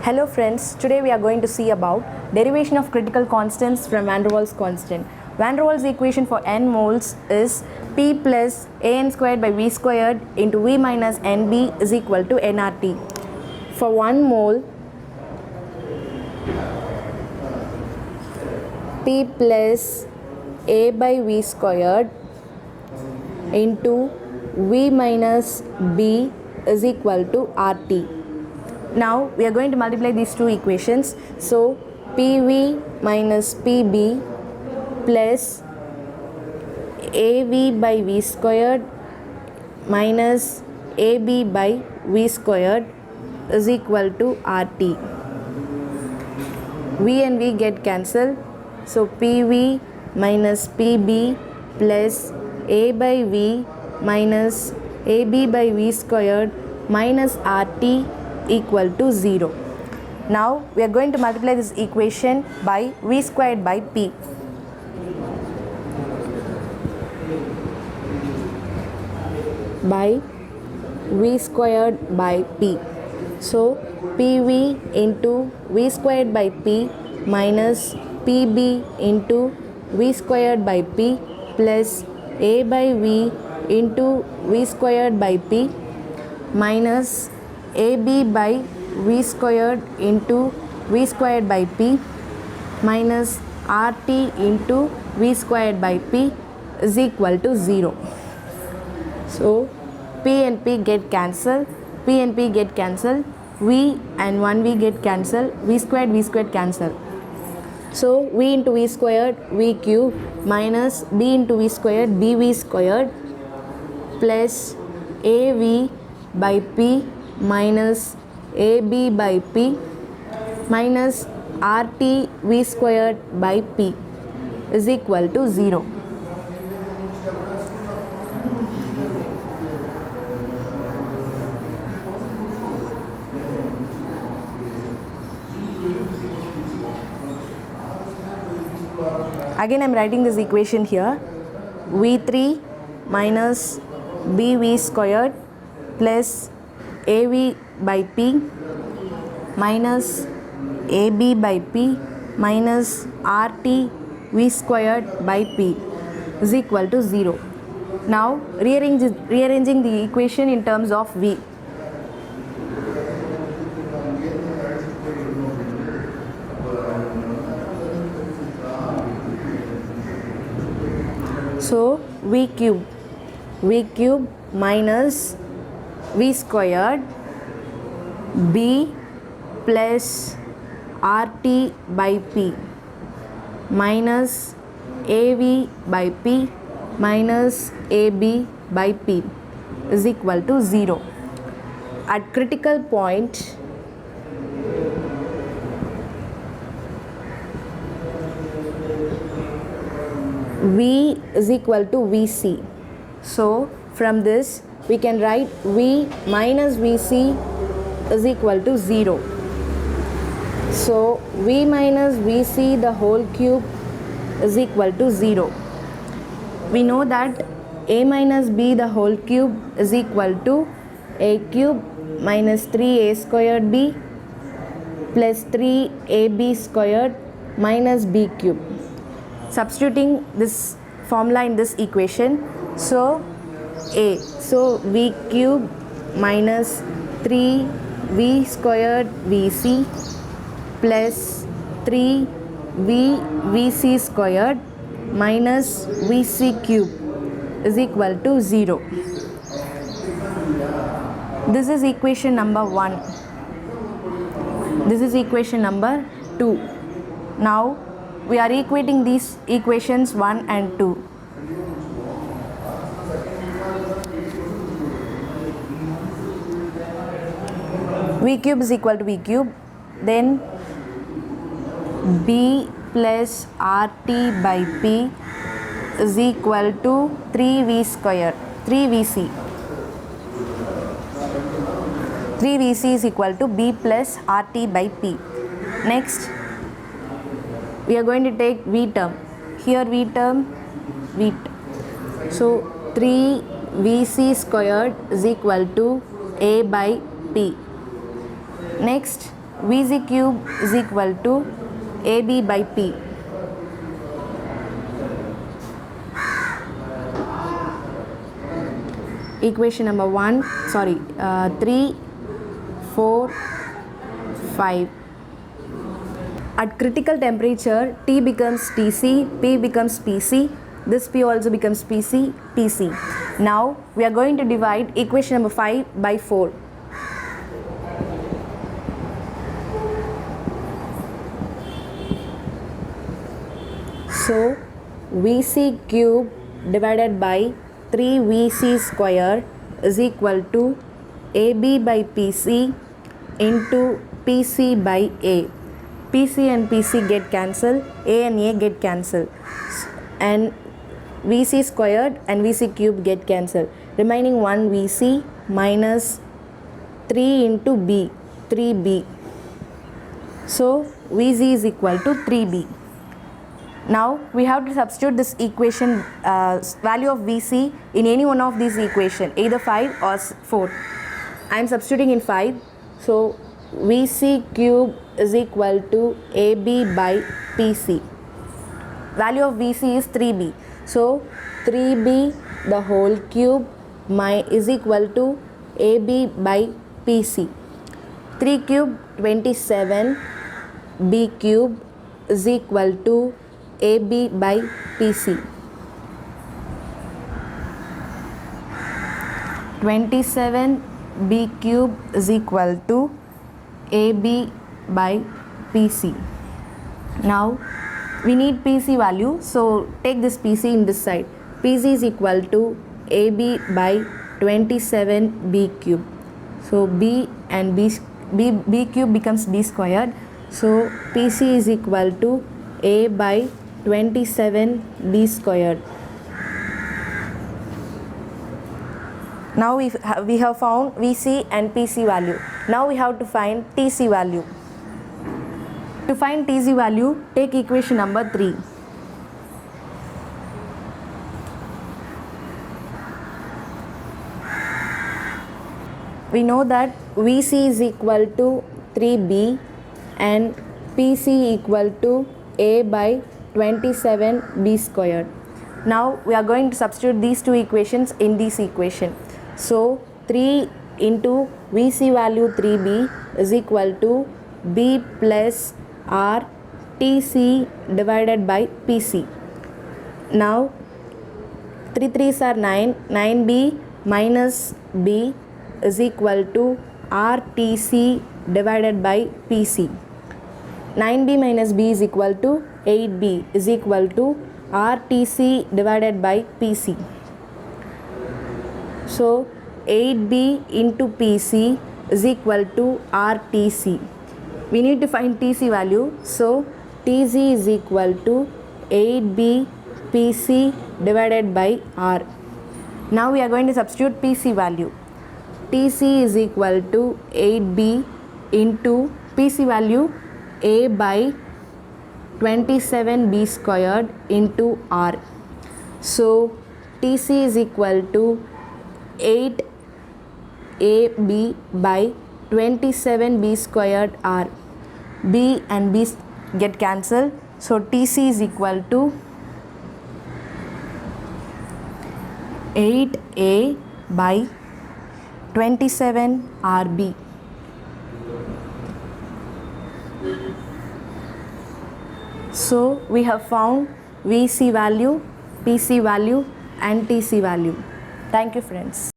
Hello friends, today we are going to see about derivation of critical constants from van der Waals constant. Van der Waals equation for n moles is P plus an squared by v squared into v minus nb is equal to nRT. For 1 mole, P plus a by v squared into v minus b is equal to RT. Now we are going to multiply these two equations. So PV minus PB plus AV by V squared minus AB by V squared is equal to RT. V and V get cancelled. So PV minus PB plus A by V minus AB by V squared minus RT equal to 0. Now we are going to multiply this equation by v squared by p. By v squared by p. So pv into v squared by p minus pb into v squared by p plus a by v into v squared by p minus AB by v squared into v squared by p minus RT into v squared by p is equal to 0. So p and p get cancelled, p and p get cancelled, v and 1v get cancelled, v squared cancel. So v into v squared v cube minus b into v squared bv squared plus av by p minus AB by P minus RT V squared by P is equal to 0. Again I am writing this equation here. V3 minus BV squared plus AV by P minus AB by P minus RT V squared by P is equal to 0. Now rearranging the equation in terms of V. So V cube minus V squared B plus RT by P minus AV by P minus AB by P is equal to 0. At critical point, V is equal to VC. So from this we can write V minus VC is equal to 0. So V minus VC the whole cube is equal to 0. We know that A minus B the whole cube is equal to A cube minus 3A squared B plus 3AB squared minus B cube. Substituting this formula in this equation, so V cube minus 3V squared VC plus 3V VC squared minus VC cube is equal to 0. This is equation number 1. This is equation number 2. Now we are equating these equations 1 and 2. V cube is equal to V cube, then B plus RT by P is equal to 3V squared, 3VC. 3VC is equal to B plus RT by P. Next, we are going to take V term. Here V term, So 3VC squared is equal to A by P. Next, VC cube is equal to AB by P. Equation number 3, 4, 5. At critical temperature, T becomes Tc, P becomes Pc, this P also becomes Pc, Pc. Now we are going to divide equation number 5 by 4. So Vc cube divided by 3Vc square is equal to AB by PC into PC by A. PC and PC get cancelled, A and A get cancelled, and Vc squared and Vc cube get cancelled. Remaining 1 Vc minus 3 into B, 3B. So Vc is equal to 3B. Now we have to substitute this equation value of Vc in any one of these equations, either 5 or 4. I am substituting in 5. So Vc cube is equal to AB by PC. Value of Vc is 3B. So 3B the whole cube is equal to AB by PC. 3 cube 27, B cube is equal to AB by PC. 27 B cube is equal to AB by PC. Now we need PC value, so take this PC in this side. PC is equal to AB by 27 B cube. So B and B cube becomes B squared. So PC is equal to A by 27 B squared. Now we have found Vc and PC value. Now we have to find Tc value. To find Tc value, take equation number 3. We know that Vc is equal to 3B and PC equal to A by 27 B squared. Now we are going to substitute these two equations in this equation. So 3 into Vc value 3B is equal to B plus R Tc divided by Pc. Now 3 3s are 9, 9B minus B is equal to RTC divided by PC. 9B minus B is equal to 8B is equal to RTC divided by PC. So 8B into PC is equal to RTC. We need to find Tc value. So Tc is equal to 8B PC divided by R. Now we are going to substitute PC value. Tc is equal to 8B into PC value A by 27B squared into R. So Tc is equal to 8AB by 27B squared R. B and B get cancelled. So Tc is equal to 8A by 27 RB. So we have found Vc value, PC value and Tc value. Thank you friends.